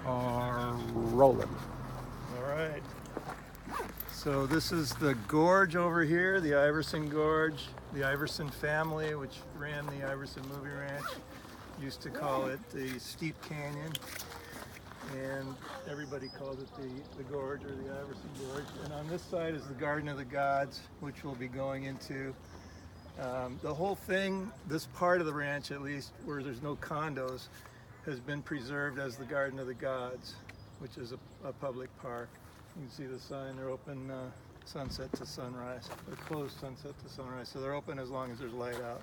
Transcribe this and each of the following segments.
are rolling. All right. So this is the gorge over here, the Iverson Gorge. The Iverson family, which ran the Iverson Movie Ranch, used to call it the Steep Canyon. And everybody calls it the Gorge or the Iverson Gorge. And on this side is the Garden of the Gods, which we'll be going into. The whole thing, this part of the ranch at least, where there's no condos, has been preserved as the Garden of the Gods, which is a public park. You can see the sign, they're open sunset to sunrise. They're closed sunset to sunrise, so they're open as long as there's light out.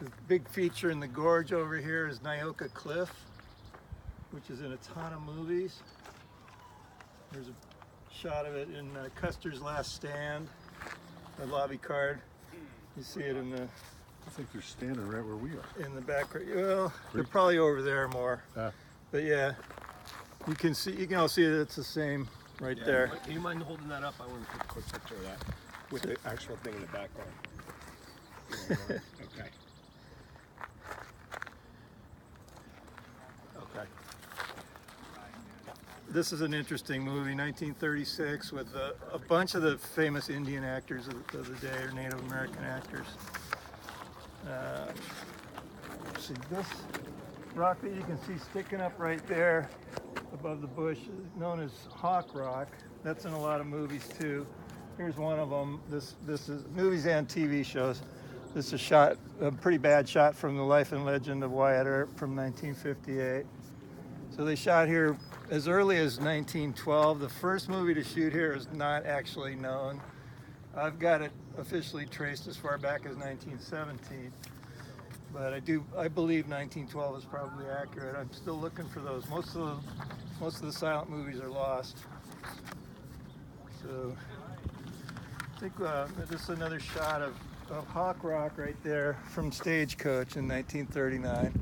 The big feature in the gorge over here is Nyoka Cliff, which is in a ton of movies. There's a shot of it in Custer's Last Stand, the lobby card. You see it in the... I think they're standing right where we are. In the background. Well, they're probably over there more. But yeah, you can all see that it's the same right there. Can you mind holding that up? I want to take a quick picture of that with the actual thing in the background. Okay. Okay. This is an interesting movie, 1936, with a bunch of the famous Indian actors of the day, or Native American actors. See this rock that you can see sticking up right there above the bush, known as Hawk Rock. That's in a lot of movies too. Here's one of them. This is movies and TV shows. This is a pretty bad shot from The Life and Legend of Wyatt Earp from 1958. So they shot here as early as 1912. The first movie to shoot here is not actually known. I've got it officially traced as far back as 1917, but I believe 1912 is probably accurate. I'm still looking for those. Most of the silent movies are lost. So I think this is another shot of Hawk Rock right there from Stagecoach in 1939,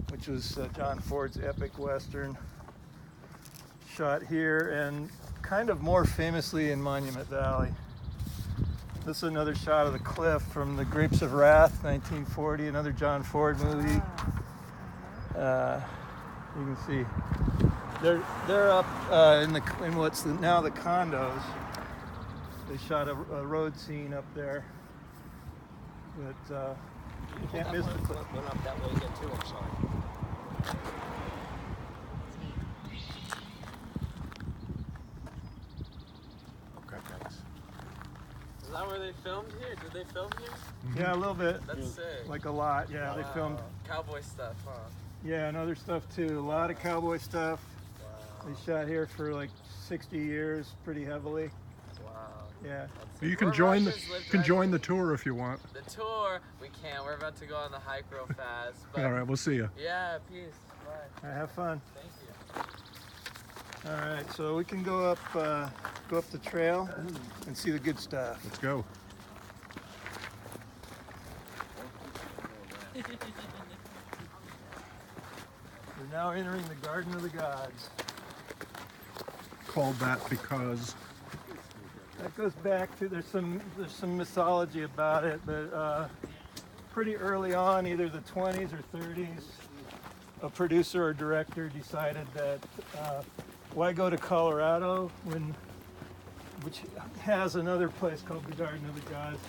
which was John Ford's epic Western, shot here and kind of more famously in Monument Valley. This is another shot of the cliff from The Grapes of Wrath, 1940, another John Ford movie. You can see they're up in what's now the condos. They shot a road scene up there, but you can't miss the cliff. Went up that way again too. I'm sorry. Okay, thanks. Is that where they filmed here? Did they film here? Yeah, a little bit. That's sick. Like a lot, yeah. They filmed. Cowboy stuff, huh? Yeah, and other stuff too. A lot of cowboy stuff. Wow. They shot here for like 60 years, pretty heavily. Wow. Yeah. You can join the tour if you want. The tour, we can't. We're about to go on the hike real fast. But All right, we'll see you. yeah, peace. Bye. Have fun. Thank you. All right, so we can go up the trail and see the good stuff. Let's go. We're now entering the Garden of the Gods. Called that because That goes back to there's some mythology about it, but pretty early on, either the 20s or 30s, a producer or director decided that why go to Colorado which has another place called the Garden of the Gods.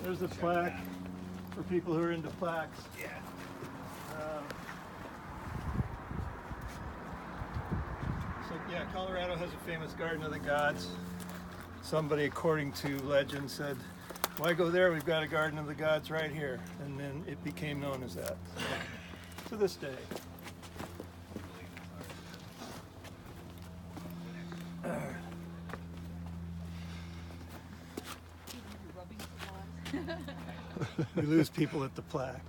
There's a plaque for people who are into plaques. Yeah. So yeah, Colorado has a famous Garden of the Gods. Somebody, according to legend, said, why go there? We've got a Garden of the Gods right here. And then it became known as that to this day. We lose people at the plaque.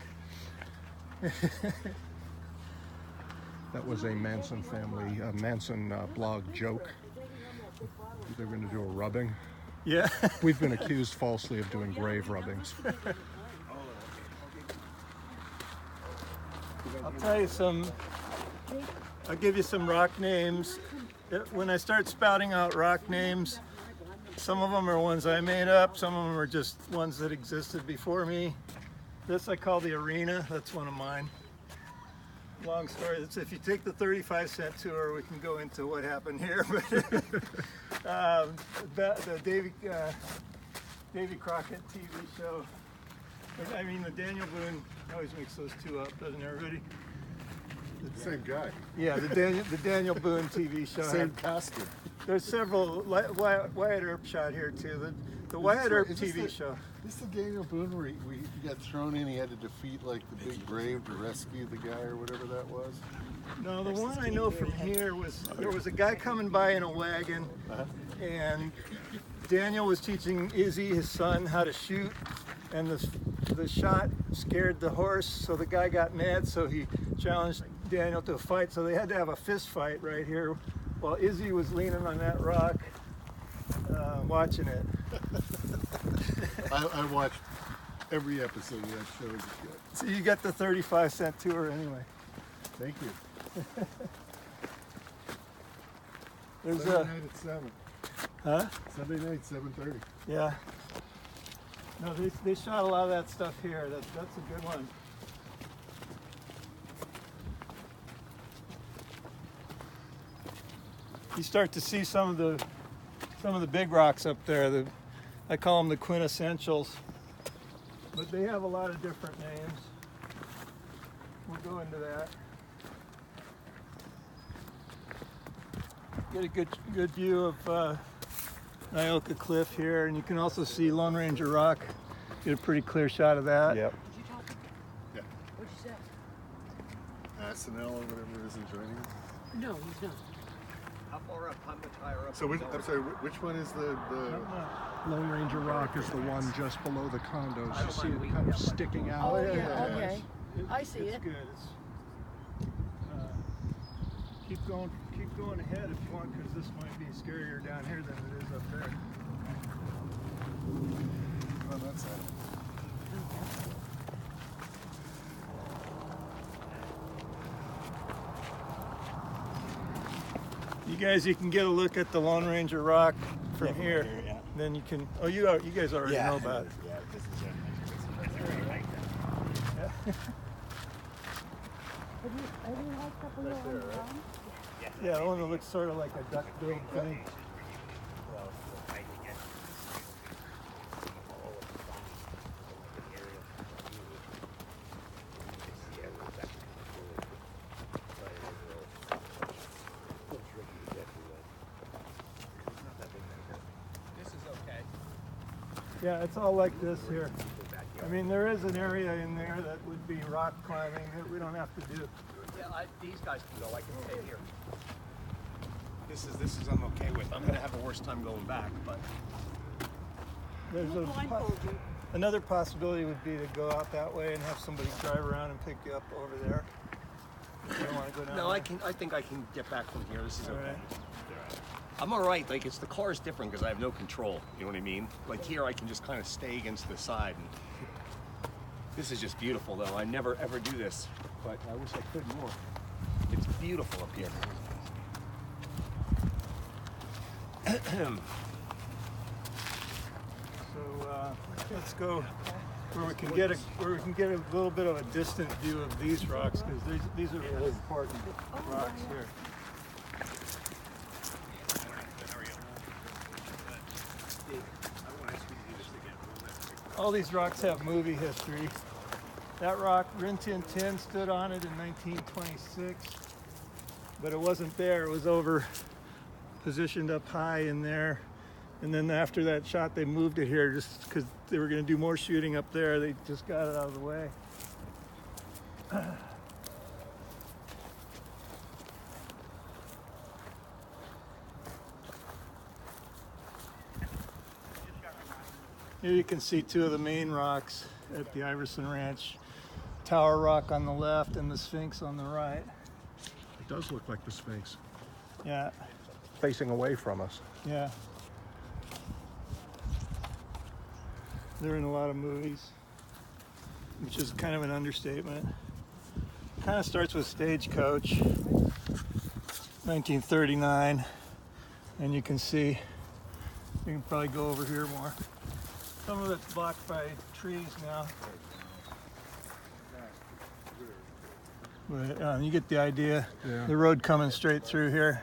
that was a Manson family, Manson blog joke. They're going to do a rubbing. Yeah. We've been accused falsely of doing grave rubbings. I'll give you some rock names. When I start spouting out rock names, some of them are ones I made up, some of them are just ones that existed before me. This I call the Arena, that's one of mine. long story. It's, if you take the 35-cent tour, we can go into what happened here. But the Davy Crockett TV show. I mean, the Daniel Boone always mix those two up, doesn't everybody? Same guy. Yeah, the Daniel Boone TV show. Same costume. There's several. Wyatt Earp shot here too. The Wyatt Earp TV show. This is the Daniel Boone where he got thrown in. He had to defeat like the big brave to rescue the guy or whatever that was. No, the one I know from here was there was a guy coming by in a wagon, and Daniel was teaching Izzy, his son, how to shoot, and the shot scared the horse, so the guy got mad, so he challenged Daniel to a fight. So they had to have a fist fight right here, while Izzy was leaning on that rock, watching it. I watched every episode of that show as a kid. So you got the 35-cent tour anyway. Thank you. There's Sunday night at 7. huh? Sunday night, 7:30. Yeah. No, they shot a lot of that stuff here. That's a good one. You start to see some of the big rocks up there. I call them the quintessentials, but they have a lot of different names. We'll go into that. Get a good view of Nyoka Cliff here, and you can also see Lone Ranger Rock. Get a pretty clear shot of that. Yep. Yeah. What'd you say? SNL or whatever isn't joining us. No, he's not. How far up? How much higher up? So I'm sorry, which one is the Lone Ranger Rock is the one just below the condos. You see it kind of sticking out. Oh, yeah, yeah, yeah. okay. I see It's it. good. Keep going ahead if you want, because this might be scarier down here than it is up there. on that side? You can get a look at the Lone Ranger Rock from here. yeah. Then you can. Oh, you guys already know about it. Yeah, this is it. Have you hiked up a little on the ground? Yeah, the one that looks sort of like a duck-billed thing. This is okay. Yeah, it's all like this here. I mean, there is an area in there that would be rock climbing that we don't have to do. Yeah, these guys can go. I can stay here. This is I'm okay with. I'm gonna have a worse time going back, but There's We'll blindfold you. another possibility would be to go out that way and have somebody drive around and pick you up over there. If you don't want to go down no, there. I think I can get back from here. This is All okay. right. I'm all right. Like the car is different because I have no control. You know what I mean? Like here, I can just kind of stay against the side. And this is just beautiful, though. I never ever do this, but I wish I could more. It's beautiful up here. So let's go where we can get a little bit of a distant view of these rocks, because these are really important rocks here. All these rocks have movie history. That rock, Rin Tin Tin, stood on it in 1926, but it wasn't there. It was over, positioned up high in there. And then after that shot, they moved it here just because they were going to do more shooting up there. They just got it out of the way. Here you can see two of the main rocks at the Iverson Ranch. Tower Rock on the left and the Sphinx on the right. It does look like the Sphinx Yeah, facing away from us. yeah. They're in a lot of movies, which is kind of an understatement. Kind of starts with Stagecoach, 1939, and you can see, you can probably go over here more. Some of it's blocked by trees now. But you get the idea. Yeah. The road coming straight through here.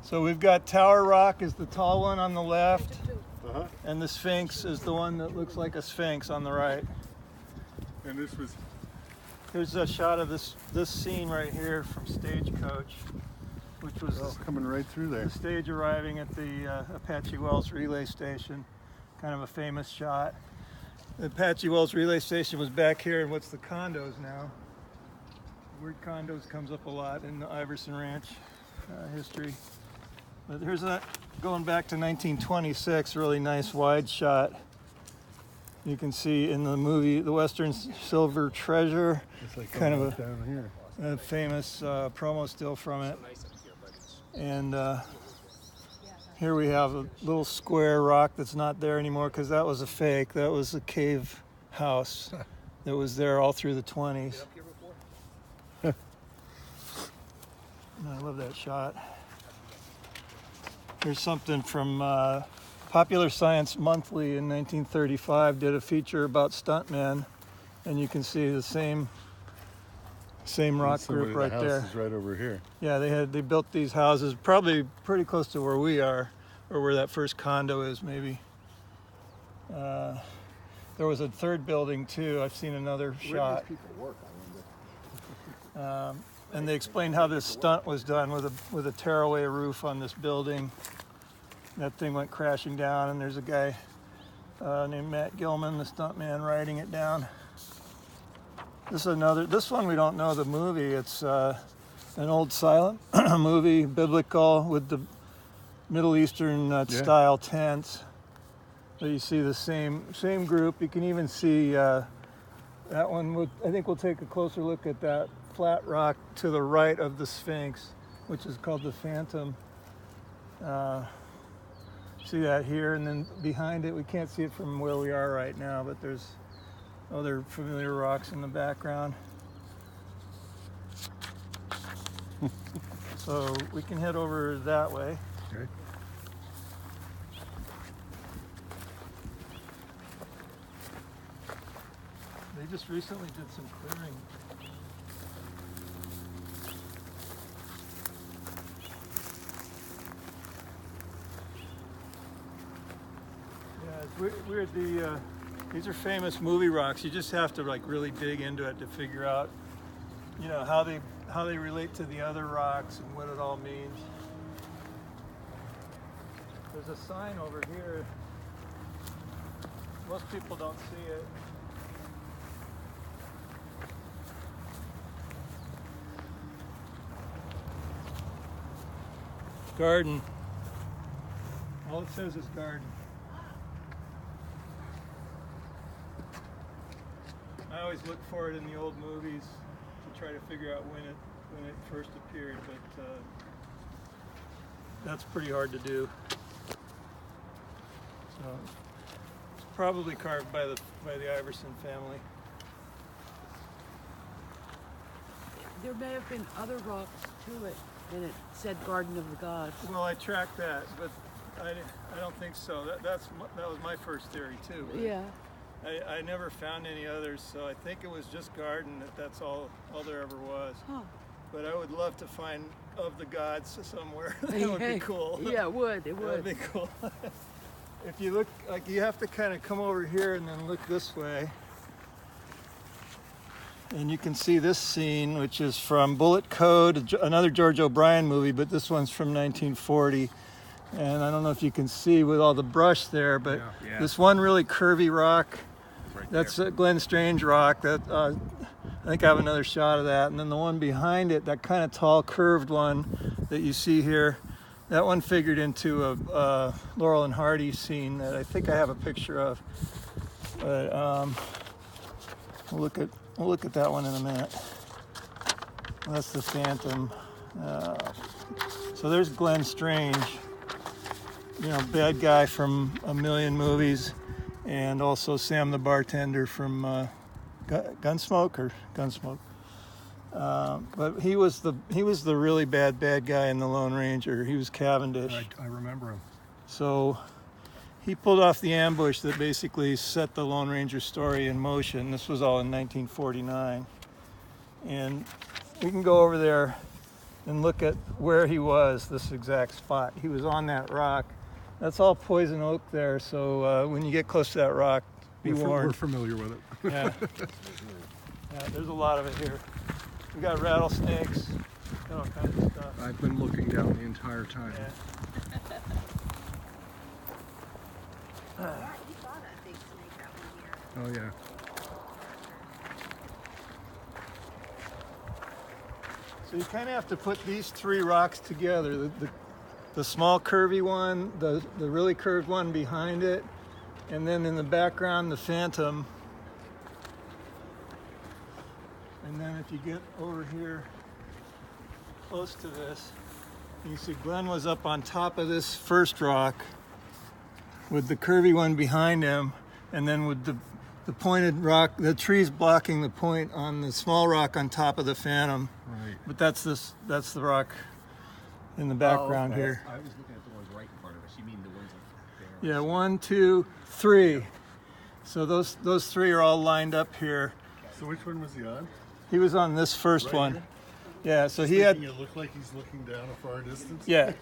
So we've got Tower Rock is the tall one on the left, Uh-huh. and the Sphinx is the one that looks like a sphinx on the right. And this was Here's a shot of this scene right here from Stagecoach, which was coming right through there. the stage arriving at the Apache Wells relay station. Kind of a famous shot. The Apache Wells relay station was back here in what's the condos now. The word condos comes up a lot in the Iverson Ranch history. But here's a, going back to 1926, really nice wide shot. You can see in the movie, The Western Silver Treasure, It's like kind of a down here. a famous promo still from it. And here we have a little square rock that's not there anymore because that was a fake. That was a cave house that was there all through the 20s. And I love that shot. Here's something from Popular Science Monthly in 1935 did a feature about stuntmen, and you can see the same rock group right the house there. is right over here. Yeah, they built these houses probably pretty close to where we are, or where that first condo is maybe. There was a third building too. I've seen another shot. And they explained how this stunt was done with a tearaway roof on this building. That thing went crashing down, and there's a guy named Matt Gilman, the stuntman, riding it down. This one we don't know the movie. It's an old silent movie, biblical, with the Middle Eastern style tents. So you see the same group. You can even see that one. I think we'll take a closer look at that flat rock to the right of the Sphinx, which is called the Phantom. See that here, and then behind it, we can't see it from where we are right now, but there's other familiar rocks in the background. So we can head over that way. Okay. They just recently did some clearing. Yeah, it's weird. These are famous movie rocks. You just have to like really dig into it to figure out, you know, how they relate to the other rocks and what it all means. There's a sign over here. Most people don't see it. Garden. All it says is garden. I always look for it in the old movies to try to figure out when it first appeared, but that's pretty hard to do. So it's probably carved by the Iverson family. There may have been other rocks to it, and it said Garden of the Gods. Well, I tracked that, but I don't think so. That was my first theory too. But Yeah. I never found any others, so I think it was just garden. That's all there ever was. Huh. But I would love to find of the gods somewhere. That would be cool. Yeah, it would. It That would. would be cool. If you look, like you have to kind of come over here and then look this way. And you can see this scene, which is from Bullet Code, another George O'Brien movie, but this one's from 1940. And I don't know if you can see with all the brush there, but Yeah. this one really curvy rock, Right that's there. a Glen Strange rock. That I think I have another shot of that. And then the one behind it, that kind of tall curved one that you see here, that one figured into a Laurel and Hardy scene that I think I have a picture of. But we'll look at that one in a minute. That's the Phantom. So there's Glen Strange, you know, bad guy from a million movies, and also Sam the bartender from Gunsmoke. But he was the really bad guy in the Lone Ranger. He was Cavendish. I remember him. So he pulled off the ambush that basically set the Lone Ranger story in motion. This was all in 1949. And we can go over there and look at where he was, this exact spot. He was on that rock. That's all poison oak there, so when you get close to that rock, be warned. We're familiar with it. Yeah. Yeah, there's a lot of it here. We got rattlesnakes, got all kinds of stuff. I've been looking down the entire time. Yeah. We saw that big snake that one year. Oh yeah. So you kind of have to put these three rocks together. The small curvy one, the really curved one behind it, and then in the background the phantom. And then if you get over here close to this, you see Glenn was up on top of this first rock with the curvy one behind him, and then with the pointed rock, the trees blocking the point on the small rock on top of the phantom. Right. But that's the rock in the background here. I was looking at the ones right in front of us. You mean the ones up there? Yeah, 1, 2, 3. So those three are all lined up here. So which one was he on? He was on this first Right one. here? Yeah, so he had. Making it look like he's looking down a far distance. Yeah,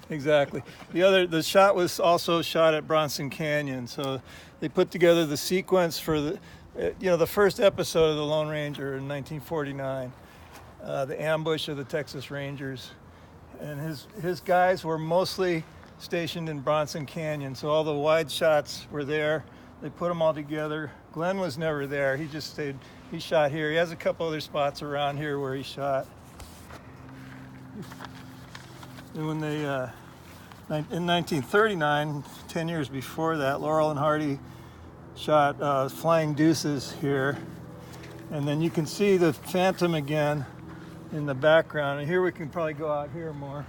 exactly. The shot was also shot at Bronson Canyon. So they put together the sequence for the first episode of the Lone Ranger in 1949, the ambush of the Texas Rangers, and his guys were mostly stationed in Bronson Canyon. So all the wide shots were there. They put them all together. Glenn was never there. He just stayed. He shot here. He has a couple other spots around here where he shot. And when they, in 1939, 10 years before that, Laurel and Hardy shot Flying Deuces here. And then you can see the phantom again in the background. And here we can probably go out here more.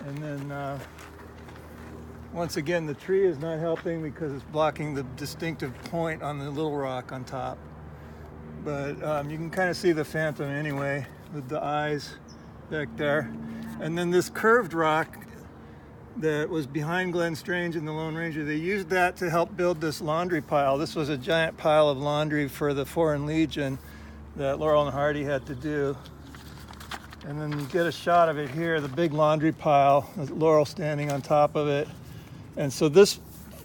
And then once again, the tree is not helping because it's blocking the distinctive point on the little rock on top. But you can kind of see the phantom anyway with the eyes back there. And then this curved rock that was behind Glenn Strange and the Lone Ranger, they used that to help build this laundry pile. This was a giant pile of laundry for the Foreign Legion that Laurel and Hardy had to do. And then you get a shot of it here, the big laundry pile, Laurel standing on top of it. And so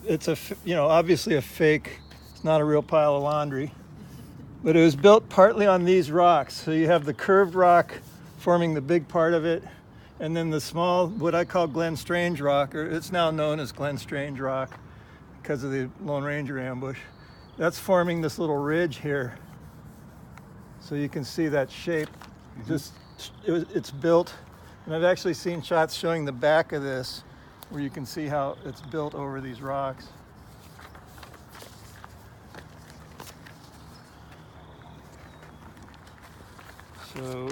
it's obviously a fake, it's not a real pile of laundry. But it was built partly on these rocks. So you have the curved rock forming the big part of it, and then the small, what I call Glen Strange Rock, or it's now known as Glen Strange Rock because of the Lone Ranger ambush. That's forming this little ridge here. So you can see that shape. It's built, and I've actually seen shots showing the back of this where you can see how it's built over these rocks. So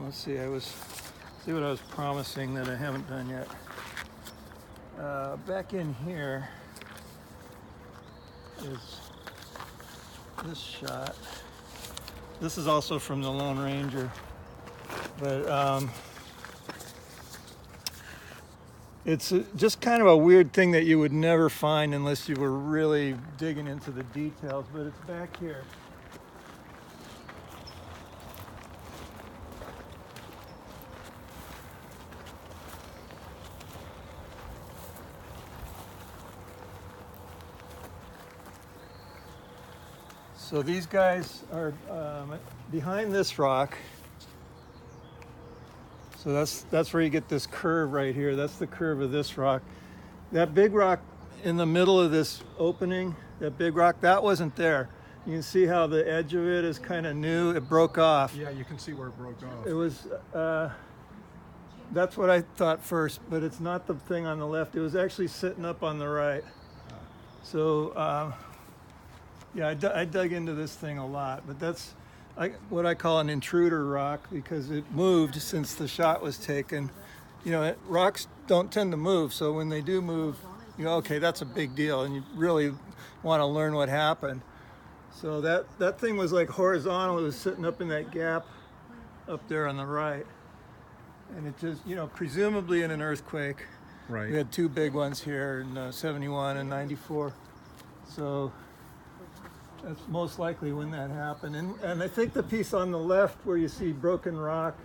let's see. See what I was promising that I haven't done yet. Back in here is this shot. This is also from the Lone Ranger, but it's just kind of a weird thing that you would never find unless you were really digging into the details. But it's back here. So these guys are behind this rock. So that's where you get this curve right here. That's the curve of this rock. That big rock in the middle of this opening, that big rock, that wasn't there. You can see how the edge of it is kind of new. It broke off. Yeah, you can see where it broke off. It was, that's what I thought first, but it's not the thing on the left. It was actually sitting up on the right. So, yeah, I dug into this thing a lot, but that's what I call an intruder rock because it moved since the shot was taken. You know, rocks don't tend to move, so when they do move, you go, okay, that's a big deal, and you really want to learn what happened. So that thing was like horizontal. It was sitting up in that gap up there on the right. And it just, presumably in an earthquake. Right. We had two big ones here in 71 and 94. So that's most likely when that happened. And I think the piece on the left where you see broken rock,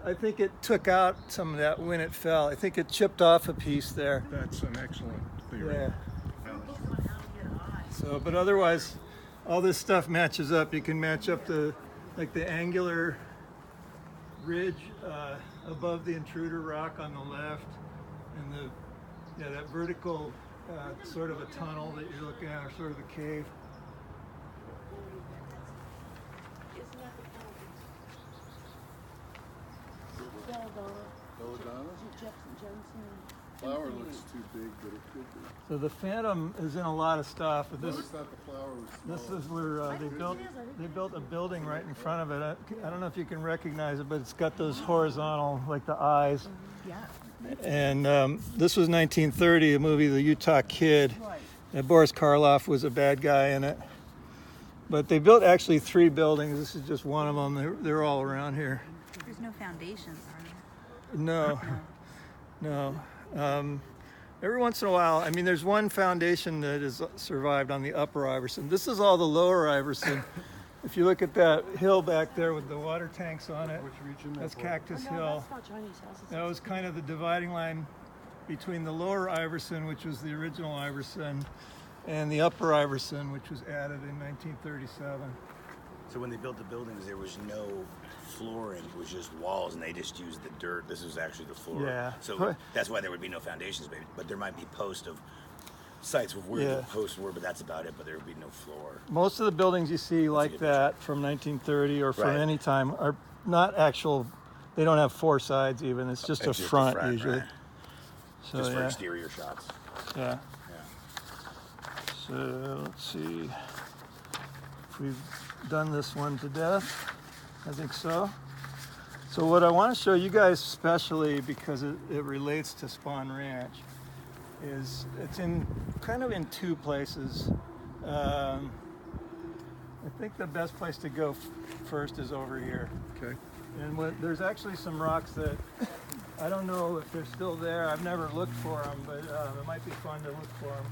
I think it took out some of that when it fell. I think it chipped off a piece there. That's an excellent theory. Yeah. So, but otherwise, all this stuff matches up. You can match up the angular ridge above the Intruder Rock on the left, and that vertical sort of a tunnel that you're looking at, or sort of a cave. Belladonna? Flower looks too big, but it could be. So the Phantom is in a lot of stuff. But I always thought the flower was this small. is where they built a building right in front of it. I don't know if you can recognize it, but it's got those horizontal, like the eyes. Yeah. And this was 1930, a movie, The Utah Kid. And Boris Karloff was a bad guy in it. But they built actually 3 buildings. This is just one of them. They're all around here. There's no foundations, are there? No. Every once in a while, there's one foundation that has survived on the upper Iverson. This is all the lower Iverson. If you look at that hill back there with the water tanks on it, Which region? that's that Cactus No, Hill. that's not Chinese houses. That was kind of the dividing line between the lower Iverson, which was the original Iverson, and the upper Iverson, which was added in 1937. So when they built the buildings, there was no flooring, it was just walls, and they just used the dirt. This was actually the floor. Yeah. So that's why there would be no foundations, but there might be posts of sites of where the posts were, but that's about it. But there would be no floor. Most of the buildings you see like that from 1930 or from Right. any time are not actual. They don't have 4 sides even. It's just a front usually. Right. So Just for yeah, exterior shots. yeah. Yeah. So let's see if we've done this one to death. I think so. So what I want to show you guys, especially because it relates to Spawn Ranch, is it's kind of in 2 places. I think the best place to go first is over here. Okay. And there's actually some rocks that I don't know if they're still there. I've never looked for them, but it might be fun to look for them.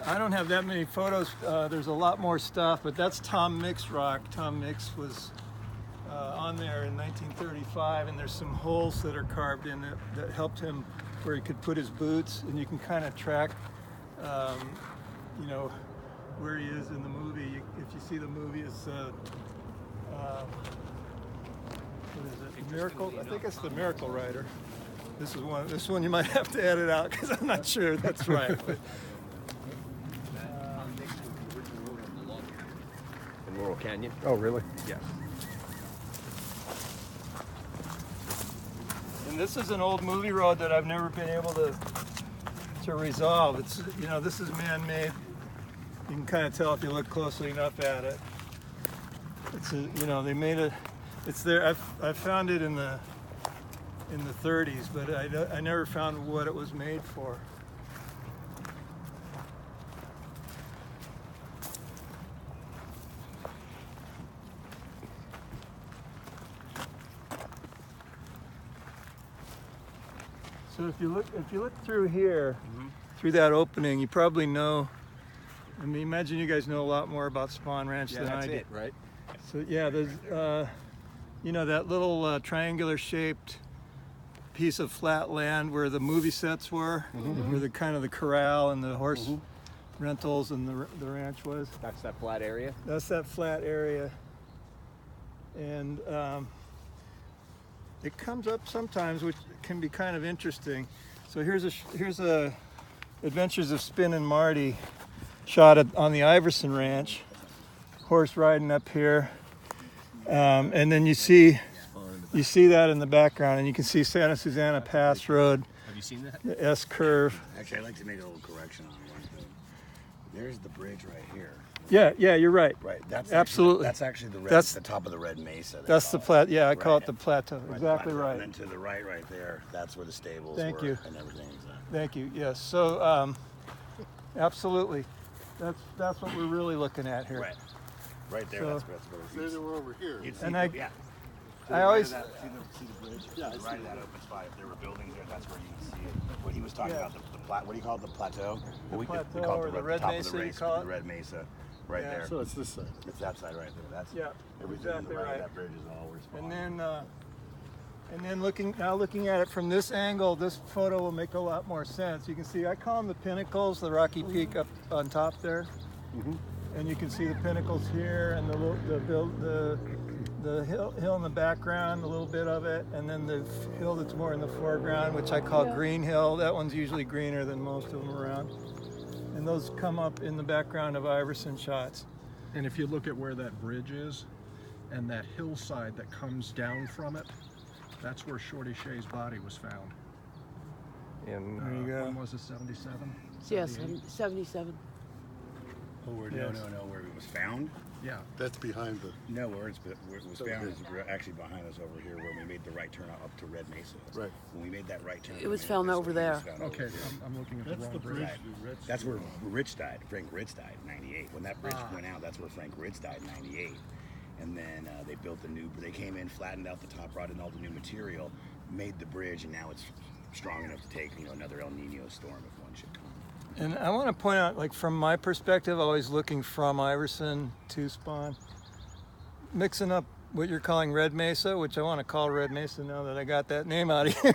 I don't have that many photos. There's a lot more stuff, but that's Tom Mix rock. Tom Mix was on there in 1935, and there's some holes that are carved in it that helped him where he could put his boots, and you can kind of track, where he is in the movie. If you see the movie, it's what is it? Miracle. I think it's the Miracle Rider. This one you might have to edit out because I'm not sure that's right. But, In Laurel Canyon. Oh, really? Yeah. and this is an old movie road that I've never been able to resolve. It's this is man-made. You can kind of tell if you look closely enough at it. It's they made it. It's there. I found it in the 30s, but I never found what it was made for. So if you look through here, through that opening, you probably know. Imagine you guys know a lot more about Spawn Ranch than I do. it, right? So yeah, there's that little triangular shaped piece of flat land where the movie sets were, where the kind of the corral and the horse rentals and the ranch was. That's that flat area. That's that flat area, and it comes up sometimes, which can be kind of interesting. So here's a Adventures of Spin and Marty shot on the Iverson Ranch, horse riding up here, and then you see that in the background, and you can see Santa Susana Pass Road, Have you seen that? the S curve. Actually, I'd like to make a little correction on one thing. There's the bridge right here. Yeah, you're right. Right. That's Absolutely. That's actually the red. That's- the top of the red mesa. That's the plateau. Yeah, I call Right. it the plateau. Right, Exactly the right. And then to the right there, that's where the stables Thank were you. and everything. Thank you. Yes. So, absolutely. That's what we're really looking at here. Right. Right there. So- That's what Say it is. they were over here. You'd see And the- I- yeah. I always, See the bridge? Yeah, I Right see of that that. open spot. If there were buildings there, that's where you can see it. What he was talking Yeah. about, what do you call it, the plateau? Well, we plateau call it or the red- Red top Mesa, of the you race, call it? the Red Mesa, right Yeah. there. So it's this side. It's that side right there. That's Yeah, everything exactly on the right right. of that bridge is all we're spawning. And then looking at it from this angle, this photo will make a lot more sense. You can see, I call them the pinnacles, the rocky peak up on top there. And you can see the pinnacles here and the hill in the background, a little bit of it, and then the hill that's more in the foreground, which I call Green Hill. That one's usually greener than most of them around. And those come up in the background of Iverson shots. And if you look at where that bridge is and that hillside that comes down from it, that's where Shorty Shea's body was found. In, There you go. when was it, 77? Yes, 78? 77. Oh, where, Yes. no, where it was found? Yeah. That's behind the. No, where it was found is actually behind us over here where we made the right turn up to Red Mesa. Right. When we made that right turn. It was we made found this over way, it there. was found over Okay, here. I'm looking at That's the the wrong bridge. bridge. That's where Rich died. Frank Ritz died in '98. When that bridge went out, that's where Frank Ritz died in '98. And then they built the new. They came in, flattened out the top, brought in all the new material, made the bridge, and now it's strong enough to take another El Nino storm if one should come. And I want to point out, like from my perspective, always looking from Iverson to Spawn, mixing up what you're calling Red Mesa, which I want to call Red Mesa now that I got that name out of here,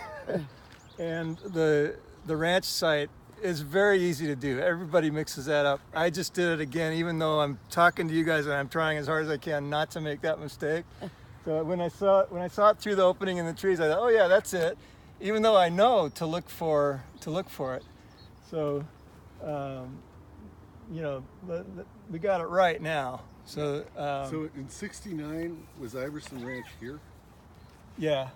and the ranch site is very easy to do. Everybody mixes that up. I just did it again, even though I'm talking to you guys and I'm trying as hard as I can not to make that mistake. So when I saw it through the opening in the trees, I thought, oh yeah, that's it. Even though I know to look for it. So, we got it right now. So, So in '69 was Iverson Ranch here? yeah.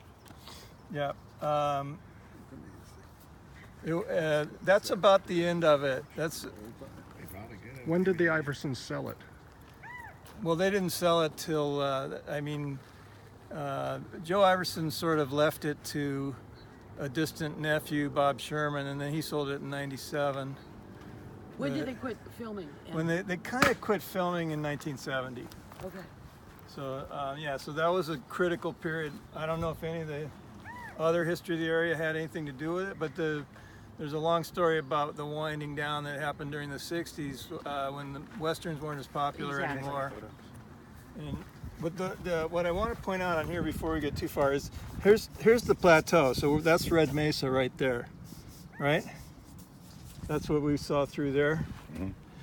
That's about the end of it. That's When did the Iversons sell it? well, they didn't sell it till Joe Iverson sort of left it to a distant nephew, Bob Sherman, and then he sold it in '97. When did they quit filming? When they kind of quit filming in 1970. Okay. So so that was a critical period. I don't know if any of the other history of the area had anything to do with it, but there's a long story about the winding down that happened during the 60s when the Westerns weren't as popular Exactly. anymore. But what I want to point out on here before we get too far is here's the plateau. So that's Red Mesa right there, right? That's what we saw through there.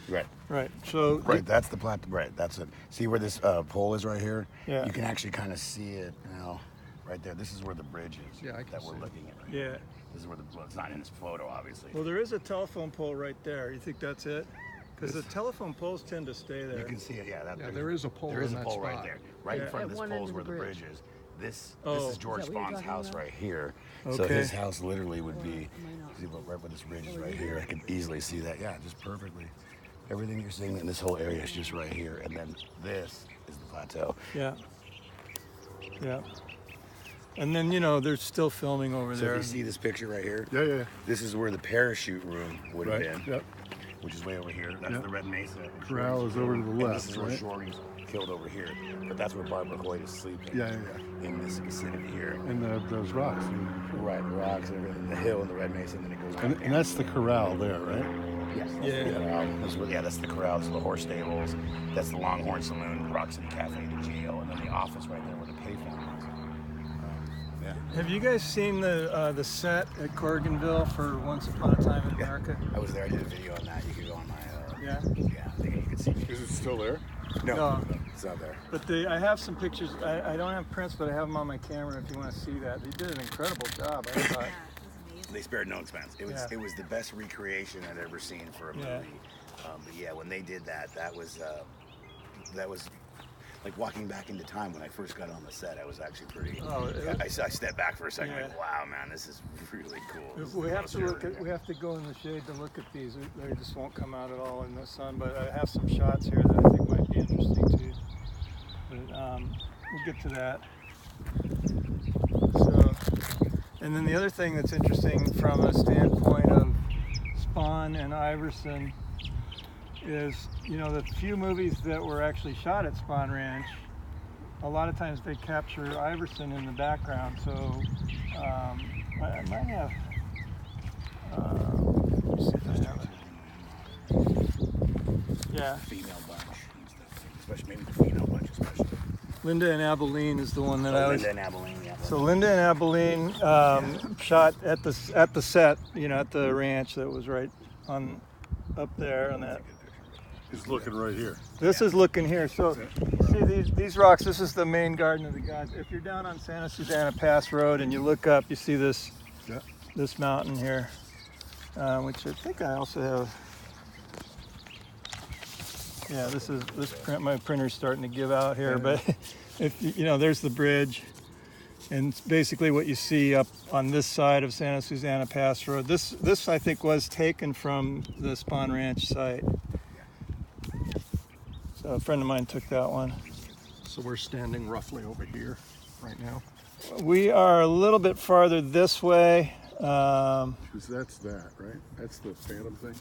Right. Right. So Right, that's the plateau. Right, that's it. See where this pole is right here? Yeah. You can actually kind of see it now, right there. This is where the bridge is. Yeah, I can that we're see it. looking at. Right Yeah. here. This is where well, it's not in this photo, obviously. Well, there is a telephone pole right there. You think that's it? Because the telephone poles tend to stay there. You can see it. Yeah, Yeah, there is a pole There is in a that pole right spot. there. Right Yeah. in front of At this one pole end is of where the the bridge. bridge is. This Oh. is George Is that what you're Spawn's talking house about? right here. So Okay. his house literally would be, Or am I not? see, right where this bridge is right here. I can easily see that. Yeah, just perfectly. Everything you're seeing in this whole area is just right here. And then this is the plateau. Yeah. Yeah. And then, they're still filming over So there. if you see this picture right here, Yeah. this is where the parachute room would have Right. been, Yep. which is way over here. That's Yep. the Red Mesa. and Corral Shorty's is over to room, the and left, This is where right? Shorty's killed over here. But that's where Barbara Hoyt is sleeping. Yeah. In this vicinity here. And those rocks. Right, the rocks and everything, the hill and the Red Mesa, and then it goes on. And that's the corral there, right? Yes. Yeah. The corral. That's the corral. That's the horse stables. That's the Longhorn Saloon, Rock City Cafe, the jail, and then the office right there where the payphone is. Yeah. Have you guys seen the set at Corriganville for Once Upon a Time in America? I was there. I did a video on that. You could go on my. Yeah. Yeah, I think you could see me. Is it still there? No. It's not there. But I have some pictures. I don't have prints, but I have them on my camera if you want to see that. They did an incredible job, I thought. Yeah, it was amazing. They spared no expense. It was Yeah. it was the best recreation I'd ever seen for a movie. Yeah. But yeah, when they did that, that was like walking back into time. When I first got on the set, I was actually pretty. Oh, I stepped back for a second. Yeah. Like, wow, man, this is really cool. This is We the have most to look ever, at. yeah. We have to go in the shade to look at these. They just won't come out at all in the sun. But I have some shots here that I think might be interesting too. But we'll get to that. So, and then the other thing that's interesting from a standpoint of Spawn and Iverson is, you know, the few movies that were actually shot at Spawn Ranch, a lot of times they capture Iverson in the background. So I might have. Let me see if I have it. Yeah. Female bunch, and stuff, especially maybe the female bunch, especially. Linda and Abilene is the one that I was. Linda and Abilene, yeah. So Linda and Abilene shot at the set, you know, at the ranch that was right on up there on that. He's looking right here. This is looking here. So see these rocks. This is the main Garden of the Gods. If you're down on Santa Susana Pass Road and you look up, you see this this mountain here, which I think I also have. Yeah, my printer's starting to give out here, but if you know, there's the bridge, and it's basically what you see up on this side of Santa Susana Pass Road. This I think was taken from the Spawn Ranch site. So a friend of mine took that one. So we're standing roughly over here right now. We are a little bit farther this way. Because that's that, right? That's the phantom thing.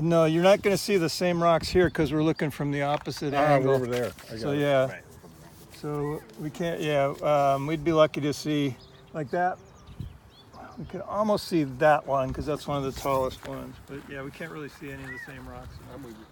No, you're not going to see the same rocks here because we're looking from the opposite angle. We're over there. So yeah, Right. so we can't. Yeah, we'd be lucky to see like that. We could almost see that one because that's one of the tallest ones. But yeah, we can't really see any of the same rocks. I'm with you.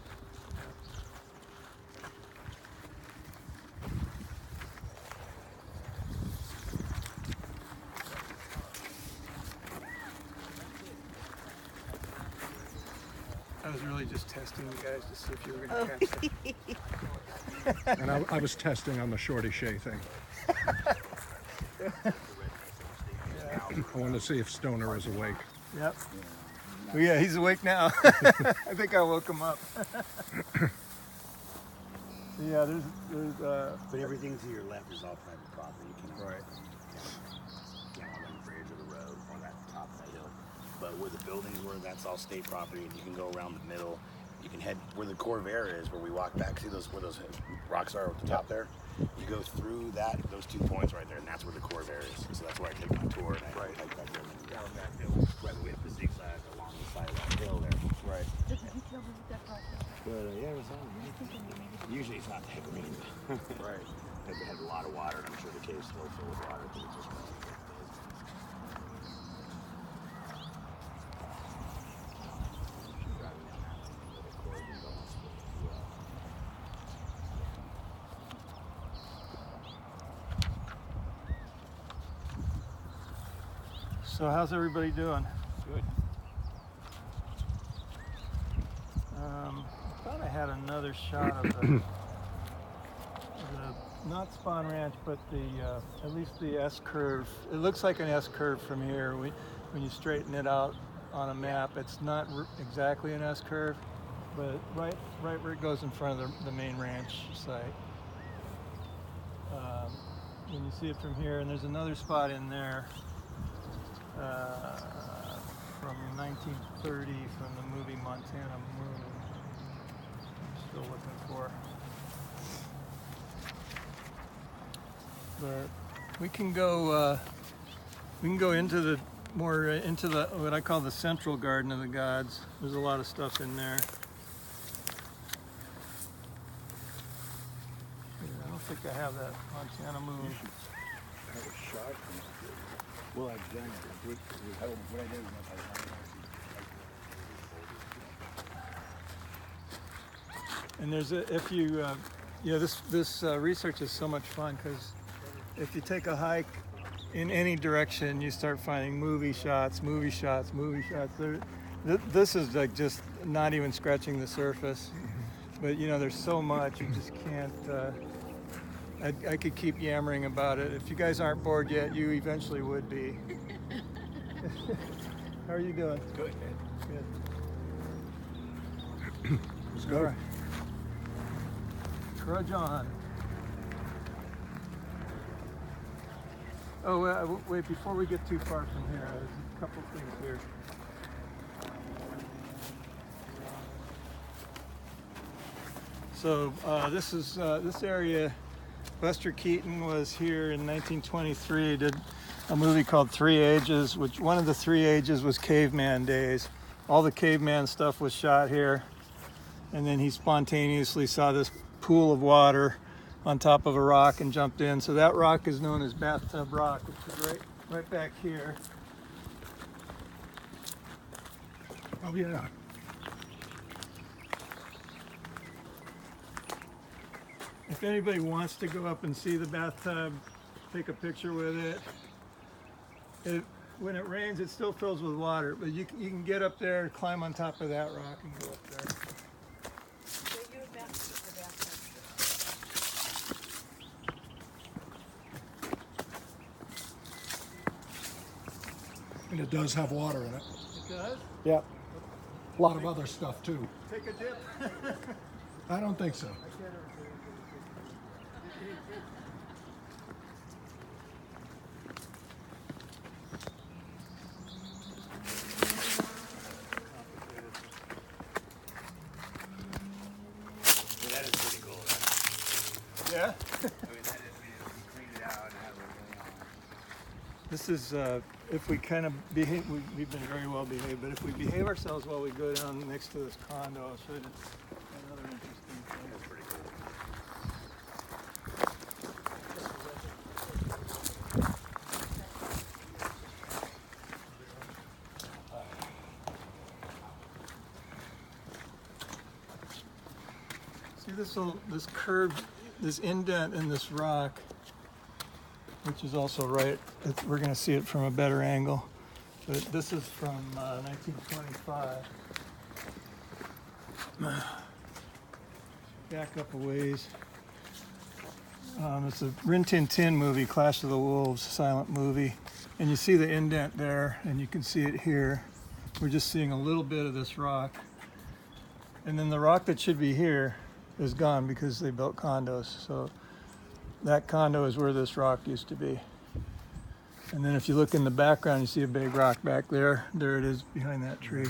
I was really just testing you guys to see if you were going to catch that. And I was testing on the Shorty Shay thing. I wanted to see if Stoner is awake. Yep. Well, yeah, he's awake now. I think I woke him up. So yeah, there's But everything to your left is all private property. You cannot, Right. can't walk on the bridge or the road or that top of that hill. But where the buildings were, that's all state property, and you can go around the middle. You can head where the Corvair is, where we walk back. See where those rocks are at the top there? You go through those 2 points right there, and that's where the Corvair is. So that's where I take my tour, and I hike back there and down that hill. Right, we have the zigzag along the side of that hill there. Right. But yeah, it was on. Usually it's not that green. Right. Because they had a lot of water, and I'm sure the cave's still full of water. But it just So how's everybody doing? good. I thought I had another shot of the not Spawn Ranch, but at least the S curve. It looks like an S curve from here. When you straighten it out on a map, it's not exactly an S curve, but right where it goes in front of the main ranch site. When you see it from here, and there's another spot in there. From 1930 from the movie Montana Moon. I'm still looking for. But we can go into the more into the what I call the central Garden of the Gods. There's a lot of stuff in there. Yeah, I don't think I have that Montana Moon. Have a shot. Well, I've done it. What I did was And there's if you, this research is so much fun because if you take a hike in any direction, you start finding movie shots. This is like just not even scratching the surface. But you know, there's so much you just can't. I could keep yammering about it. If you guys aren't bored yet, you eventually would be. How are you doing? good, man. Good. Let's go. All right. Trudge on. Oh, wait, before we get too far from here, there's a couple things here. So this is this area. Buster Keaton was here in 1923. Did a movie called 3 Ages, which one of the 3 ages was caveman days. All the caveman stuff was shot here. and then he spontaneously saw this pool of water on top of a rock and jumped in. So that rock is known as Bathtub Rock, which is right back here. Oh yeah. If anybody wants to go up and see the bathtub, take a picture with it. When it rains, it still fills with water, but you can get up there, climb on top of that rock and go up there. And it does have water in it. It does? Yep. A lot of other stuff too. Take a dip. I don't think so. That is pretty cool. Yeah? I mean, that is, we cleaned it out and had everything on. This is, if we kind of behave, we've been very well behaved, but if we behave ourselves while we go down next to this condo, I'll show you another interesting thing. That's pretty cool. See this curve, this indent in this rock, which is also right. We're going to see it from a better angle. But this is from 1925. Back up a ways. It's a Rin Tin Tin movie, Clash of the Wolves, silent movie. And you see the indent there, and you can see it here. We're just seeing a little bit of this rock. And then the rock that should be here is gone because they built condos. So that condo is where this rock used to be. And then if you look in the background, you see a big rock back there. There it is behind that tree.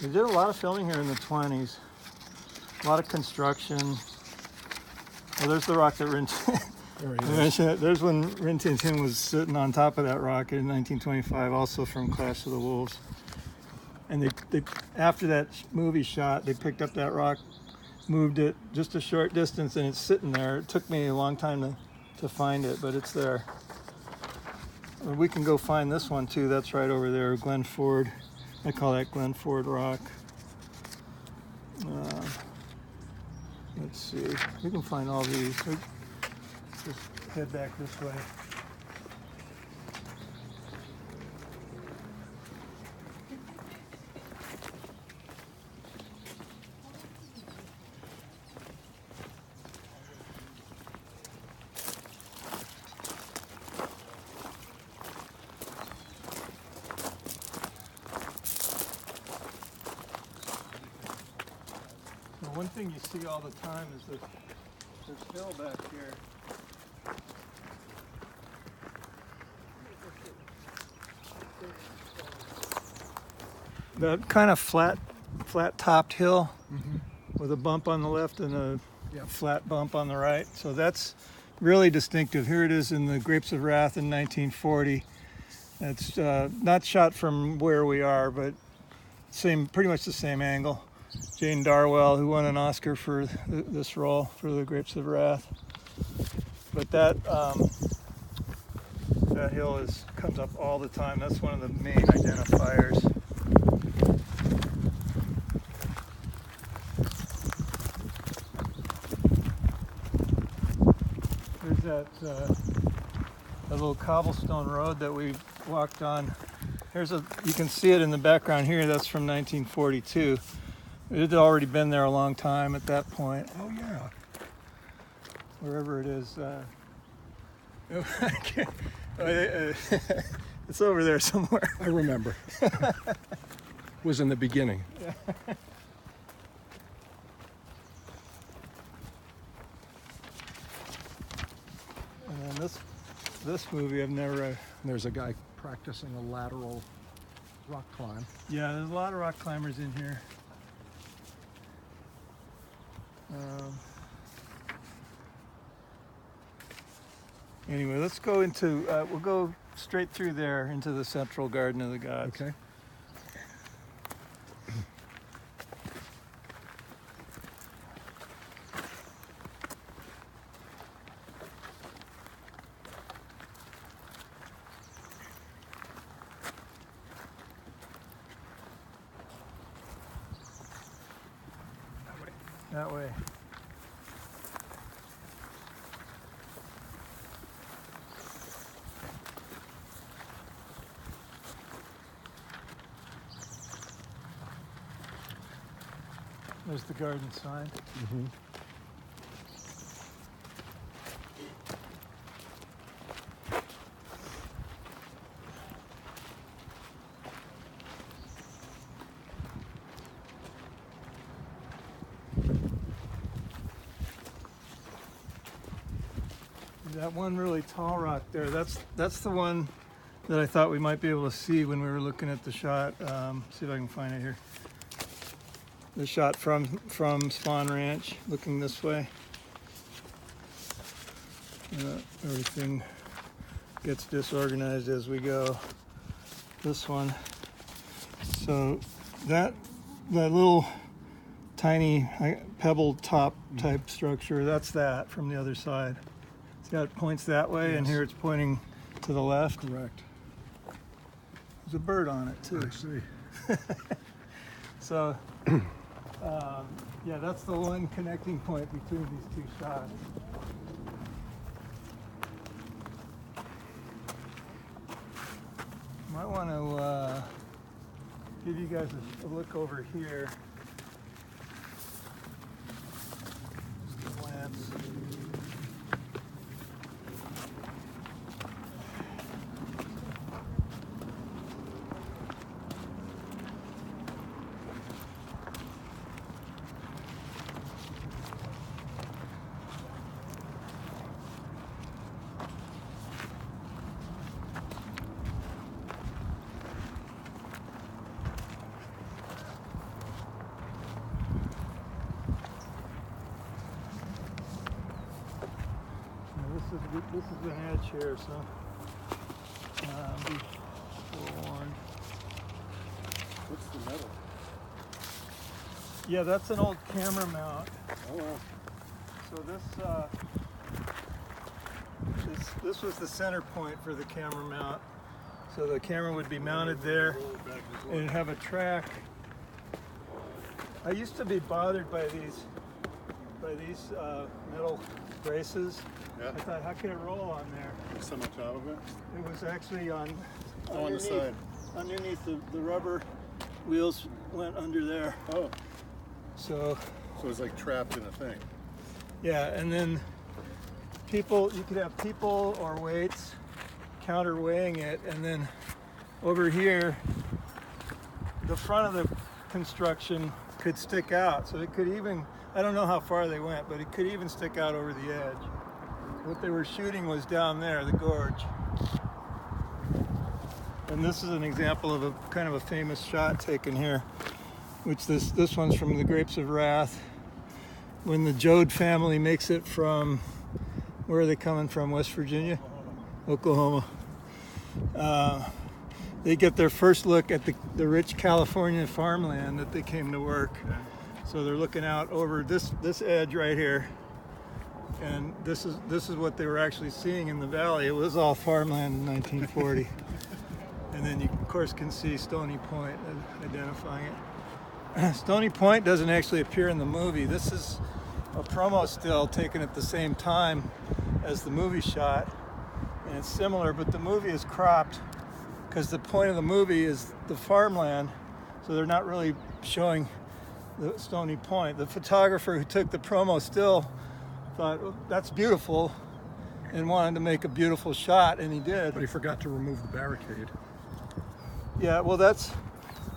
They did a lot of filming here in the 20s. A lot of construction. Well, there's the rock that Rin Tin. There I he is. mentioned it. There's when Rin Tin Tin was sitting on top of that rock in 1925, also from Clash of the Wolves. And they after that movie shot, they picked up that rock, moved it just a short distance, and it's sitting there. It took me a long time to find it, but it's there. We can go find this one too. That's right over there, Glen Ford. I call that Glen Ford Rock. Let's see. We can find all these. Just head back this way. One thing you see all the time is this hill back here. That kind of flat-topped hill with a bump on the left and a flat bump on the right. So that's really distinctive. Here it is in the Grapes of Wrath in 1940. It's not shot from where we are, but pretty much the same angle. Jane Darwell, who won an Oscar for this role for the Grapes of Wrath. But that hill comes up all the time. That's one of the main identifiers. There's that little cobblestone road that we walked on. You can see it in the background here. That's from 1942. It had already been there a long time at that point. Oh yeah. Wherever it is. It's over there somewhere. I remember. Was in the beginning. Yeah. And then this movie I've never. There's a guy practicing a lateral rock climb. Yeah, there's a lot of rock climbers in here. Anyway, let's go into, we'll go straight through there into the central garden of the gods. Okay. that way. There's the garden sign. That one really tall rock there, that's the one that I thought we might be able to see when we were looking at the shot. See if I can find it here. The shot from Spawn Ranch, looking this way. Everything gets disorganized as we go. This one. So that little tiny pebble top type structure, that's that from the other side. Yeah, it points that way, and here it's pointing to the left. Correct. There's a bird on it too. I see. So, yeah, that's the one connecting point between these two shots. Might want to give you guys a look over here. Just a glance. This is the edge here, so be forewarned. What's the metal? Yeah, that's an old camera mount. Oh wow. So this was the center point for the camera mount. So the camera would be mounted there and it'd have a track. I used to be bothered by these metal braces. Yeah. I thought, how can it roll on there? Some on top of it? It was actually on the side. Underneath the rubber wheels went under there. Oh. So it's like trapped in a thing. yeah, and then you could have people or weights counterweighing it, and then over here, the front of the construction could stick out. So it could even, I don't know how far they went, but it could even stick out over the edge. What they were shooting was down there, the gorge. And this is an example of a kind of a famous shot taken here, which this one's from the Grapes of Wrath. When the Jode family makes it from, where are they coming from, West Virginia? Oklahoma. They get their first look at the rich California farmland that they came to work. So they're looking out over this edge right here. And this is what they were actually seeing in the valley. It was all farmland in 1940. And then you, of course, can see Stony Point identifying it. Stony Point doesn't actually appear in the movie. This is a promo still taken at the same time as the movie shot. And it's similar, but the movie is cropped because the point of the movie is the farmland. So they're not really showing the Stony Point. The photographer who took the promo still thought, well, that's beautiful, and wanted to make a beautiful shot, and he did. But he forgot to remove the barricade. Yeah, well, that's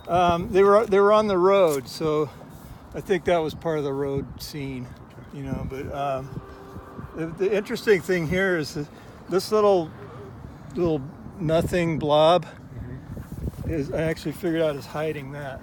they were on the road, so I think that was part of the road scene, you know. But the interesting thing here is that this little nothing blob is, I actually figured out, is hiding that.